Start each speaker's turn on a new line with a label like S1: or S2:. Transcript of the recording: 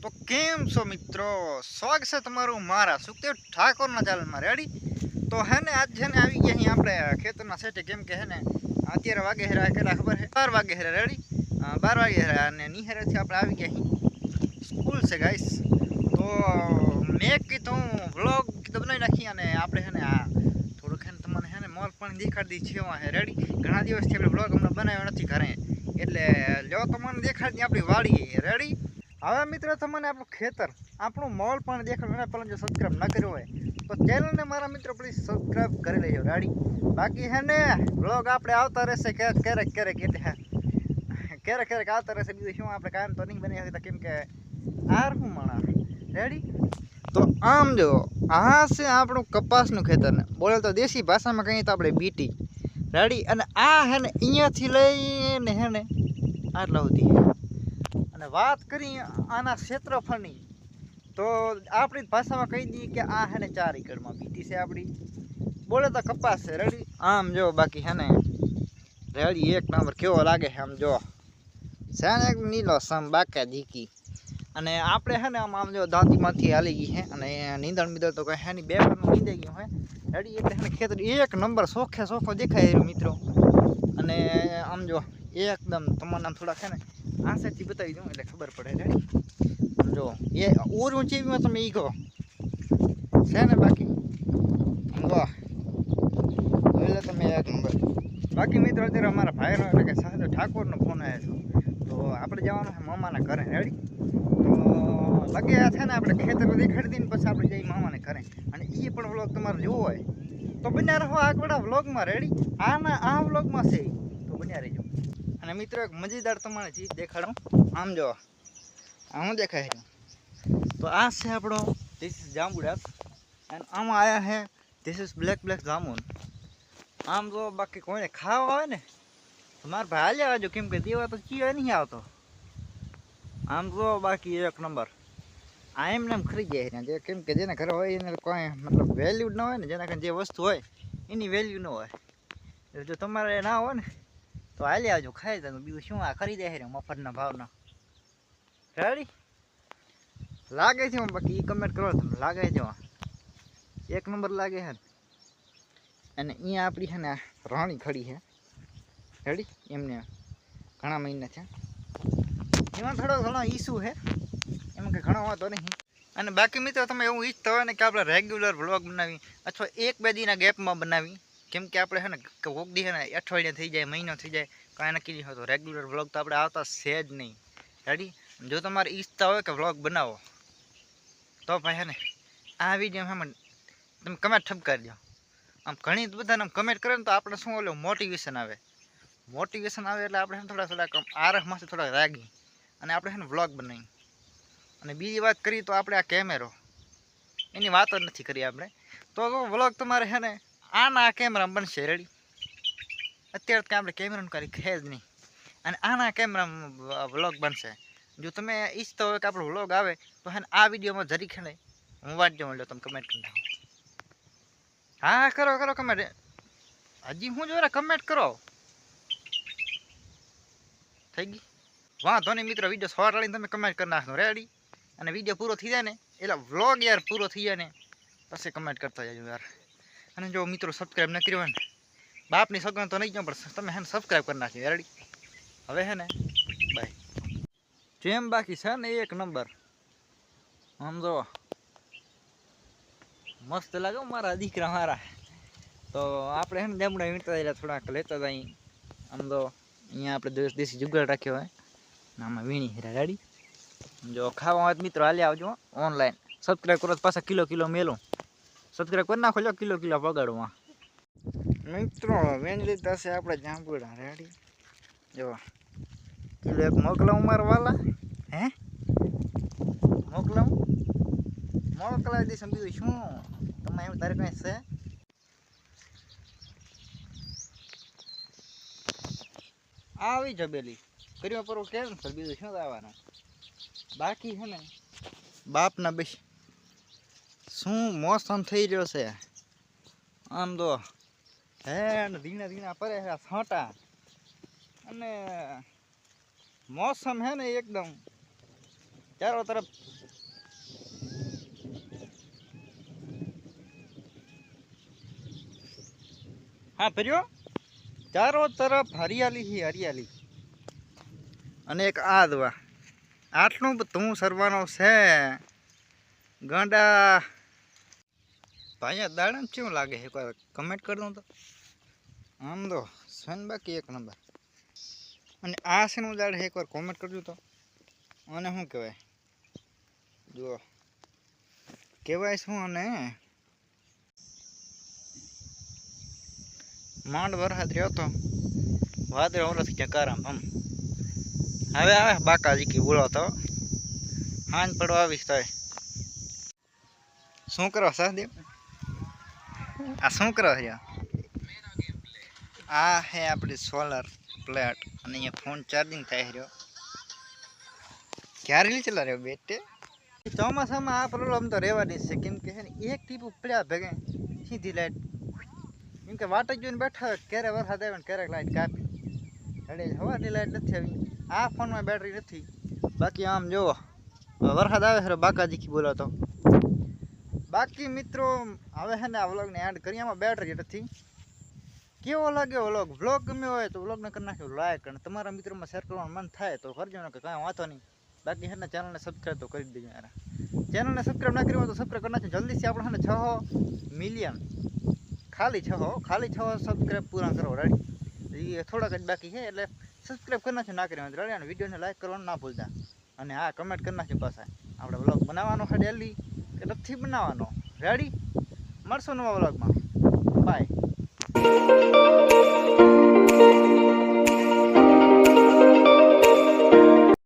S1: તો કેમ છો મિત્રો, સ્વાગત છે તમારું મારા સુખદેવ ઠાકોરના ચેનલમાં. રેડી? તો હે ને આજ છે ને આવી ગયા અહીં આપણે ખેતરના સેટે. કેમ કે હે ને અત્યારે વાગે હેરા કેટલા ખબર છે? 12 વાગે હેરા. રેડી? 12 વાગે હેરા અને નિહેરેથી આપણે આવી ગયા અહીં સ્કૂલ છે ગાઈસ. તો મેં કીધું વ્લોગ કીધું બનાવી નાખી અને આપણે હે ને આ થોડુંક હે ને તમને હે ને મોલ પણ દેખાડી દી છે હે. રેડી? ઘણા દિવસથી આપણે વ્લોગ હમણાં બનાવ્યો નથી ઘરે, એટલે જો તમને દેખાડી આપણી વાડી. રેડી? હવે મિત્રો તમને આપણું ખેતર, આપણું મોલ પણ દેખાડો. પહેલાં જો સબસ્ક્રાઈબ ન કર્યો હોય તો ચેનલને મારા મિત્રો પ્લીઝ સબસ્ક્રાઈબ કરી લેજો. રેડી? બાકી હે ને વ્લોગ આપણે આવતા રહેશે ક્યારેક ક્યારેક આવતા રહેશે. બીજું શું આપણે કાયમ તો નહીં બની શકતા, કેમ કે આર શું માણા. રેડી? તો આમ જો આ છે આપણું કપાસનું ખેતર, ને બોલે તો દેશી ભાષામાં કહીએ તો આપણે બીટી. રેડી? અને આ હે ને અહીંયાથી લઈને હે ને આટલા સુધી. અને વાત કરી આના ક્ષેત્રફળની તો આપણી ભાષામાં કહી દઈએ કે આ હે ને 4 એકરમાં બીટી છે આપણી. બોલે તો કપાસ છે. રેડી? આમ જો બાકી હે ને રેડી એક નંબર કેવો લાગે છે. આમ જો છે ને એક નીલો સમ બાકા ધીકી. અને આપણે હે ને આમ જો દાંતીમાંથી હાલી ગઈ છે અને નીંદણ બીદળ તો કંઈ હે નહીં, 2 વારનું નીંદાઈ ગયું હે. રેડી? એટલે હે ને ખેતર એક નંબર ચોખ્ખો દેખાય મિત્રો. અને આમ જો એકદમ તમને આમ થોડાક છે ને આ સાઈડથી બતાવી દઉં એટલે ખબર પડે. રેડી? જો એ ઓરું ચીવીમાં તમે ઈ કહો છે ને. બાકી વાહ એટલે તમે એક નંબર. બાકી મિત્રો અત્યારે અમારા ભાઈનો એટલે કે સાહેબ ઠાકોરનો ફોન આવ્યો છે, તો આપણે જવાનું છે મામાના ઘરે. રેડી? તો લગે છે ને આપણે ખેતર દેખાડી દઈને પછી આપણે જઈએ મામાને ઘરે. અને એ પણ વ્લોગ તમારે જોવો હોય તો બન્યા રહો આગળ વ્લોગમાં. રેડી? આ વ્લોગમાં છે તો બન્યા રહેજો. અને મિત્રો એક મજેદાર તમારે ચીજ દેખાડો. આમ જો આમ દેખાય છે તો આ છે આપણો ધીસ ઇઝ જાંબુડાસ, અને આમાં આવ્યા છે ધીસ ઇઝ બ્લેક જામુન. આમ જો બાકી કોઈને ખાવા આવે ને તો મારા ભાઈ હાલ્યા આવજો, કેમ કે દેવા તો ચીવા નહીં આવતો. આમ જો બાકી એક નંબર. આ એમને એમ ખરી જાય છે, કેમ કે જેના ઘરે હોય એને કોઈ મતલબ વેલ્યુ ન હોય ને, જેના ઘરે જે વસ્તુ હોય એની વેલ્યુ ન હોય. એટલે જો તમારે ના હોય ને તો હાલી આવજો, ખાઈ જવાનું. બીજું શું આ ખરીદે છે મફતના ભાવના. રેડી? લાગે છે બાકી એ કમેન્ટ કરો તમે. લાગે છે એક નંબર લાગે છે. અને અહીંયા આપણી છે ને રાણી ખડી છે. રેડી? એમને ઘણા મહિના છે, એમાં ઘણો ઈસુ છે, એમાં કંઈ ઘણો વાંધો નહીં. અને બાકી મિત્રો તમે એવું ઈચ્છતા હોય ને કે આપણે રેગ્યુલર વ્લોગ બનાવી અથવા 1-2 દીના ગેપમાં બનાવી, કેમ કે આપણે છે ને કોક દી છે ને અઠવાડિયા થઈ જાય, મહિનો થઈ જાય, કાંઈ નક્કી નહીં હોતું. રેગ્યુલર વ્લોગ તો આપણે આવતા છે જ નહીં. રેડી? જો તમારે ઈચ્છતા હોય કે વ્લોગ બનાવો તો ભાઈ હે ને આ વિડીયો તમે કમેન્ટ ઠપકારી દો. આમ ઘણી બધાને આમ કમેન્ટ કરે ને તો આપણે શું ઓલું મોટિવેશન આવે એટલે આપણે થોડા આરખમાંથી થોડા રાગી અને આપણે છે ને વ્લોગ બનાવી. અને બીજી વાત કરીએ તો આપણે આ કેમેરો એની વાત જ નથી કરી આપણે. તો વ્લોગ તમારે છે ને આના કેમેરામાં બનશે. રેડી? અત્યારે તો આપણે કેમેરાનું કરી છે જ નહીં, અને આના કેમેરામાં વ્લોગ બનશે. જો તમે ઈચ્છતા હોય કે આપણો વ્લોગ આવે તો હે ને આ વિડીયોમાં જરી ખેલે હું વાંચજો મળ્યો, તમે કમેન્ટ કરી નાખો. હા કરો કમેન્ટ. હજી હું જો કમેન્ટ કરો. થઈ ગઈ વાંધો નહીં મિત્રો. વિડીયો શોર્ટ વાળીને તમે કમેન્ટ કરી નાખો. રેડી? અને વિડીયો પૂરો થઈ જાય ને એટલે વ્લોગ યાર પૂરો થઈ જાય ને પછી કમેન્ટ કરતા જજો યાર. અને જો મિત્રો સબસ્ક્રાઈબ ન કર્યો હોય ને બાપની સગવડ તો નહીં જાઉં, પણ તમે હે ને સબસ્ક્રાઈબ કરી નાખજો. રેડી? હવે હે ને બાય. જેમ બાકી છે ને એક નંબર. આમ જો મસ્ત લાગે મારા દીકરા મારા. તો આપણે હે ને જાંબુડા વીણતા જાય થોડાક લેતા જાય. આમ તો અહીંયા આપણે દેશી જુગાડ રાખ્યો હોય ને આમાં વીણી હીરા. રેડી? જો ખાવા હોય મિત્રો હાલી આવજો ઓનલાઈન. સબસ્ક્રાઈબ કરો તો પાછા કિલો મેલું. સબસ્ક્રાઈબ કરી નાખો. કિલો પગાડવા મિત્રો. વીણી લીધા છે આપણે જાંબુડા. રેડી? જો કિલો એક મોકલાવું મારા વાલા. હે મોકલાવી દઈશ. બીજું શું તમે એમ તારે કંઈ છે? આવી જબેલી કર્યો પર કેમ સર, બીજું શું આવવાનું. બાકી છે ને બાપના બેસ શું મોસમ થઈ રહ્યો છે. આમ તો હે ધીણા પરે છે છાંટા, અને મોસમ હે ને એકદમ ચારો તરફ હા ફર્યો ચારો તરફ હરિયાળી ही હરિયાળી અને એક આ દવા આટલું તું સરવાનો છે ગાંડા ભાઈ દાડા કેવું લાગે છે કોઈ કમેન્ટ કરી દઉં તો આમ તો સન બાકી એક નંબર અને આ શેનું દાડ છે એકવાર કોમેન્ટ કરજો તો અને શું કહેવાય જુઓ કહેવાય શું અને માંડ વરસાદ રહ્યો તો વાદળ ઓરથી ચકારામ હવે આવે બાકાજી કી બોલો તો હાંજ પડવા આવીશ તો શું કરો સહદેવ આ શું કરો છે આ હે આપણી સોલર પ્લેટ અને અહીંયા ફોન ચાર્જિંગ થાય રહ્યો ક્યારે લીધે ચલા રહ્યો બેટે ચોમાસામાં આ પ્રોબ્લેમ તો રહેવાની છે કેમ કે છે ને એક ટીપું પડ્યા ભેગે સીધી લાઈટ કેમ કે વાટ જ જોઈને બેઠા ક્યારે વરસાદ આવે ને ક્યારેક લાઈટ કાપી એટલે હવાની લાઈટ નથી આવી આ ફોનમાં બેટરી નથી બાકી આમ જુઓ વરસાદ આવે છે બાકાજી બોલો તો બાકી મિત્રો હવે છે ને આ વ્લોગને એન્ડ કરીએ આમાં બેટરી નથી કેવો લાગ્યો વ્લોગ ગમ્યો હોય તો વ્લોગને કરી નાખ્યો લાઈક અને તમારા મિત્રોમાં શેર કરવાનું મન થાય તો કરજો ને કે કાંઈ વાંધો નહીં બાકી છે ને ચેનલને સબસ્ક્રાઈબ તો કરી દેજો યાર ચેનલને સબસ્ક્રાઈબ ના કરી હોય તો સબસ્ક્રાઈબ કરી નાખજો જલ્દીથી આપણે છે ને 6 મિલિયન ખાલી 6 સબસ્ક્રાઈબ પૂરા કરો રેડી એ થોડાક જ બાકી છે એટલે સબસ્ક્રાઈબ કરી નાખજો ના કરી હોય રેડી અને વિડીયોને લાઈક કરવાનું ના ભૂલતા અને હા કમેન્ટ કરી નાખજો પાછા આપણે વ્લોગ બનાવવાનો છે ડેલી કે નથી બનાવવાનો રેડી મળશું નવા વ્લોગમાં બાય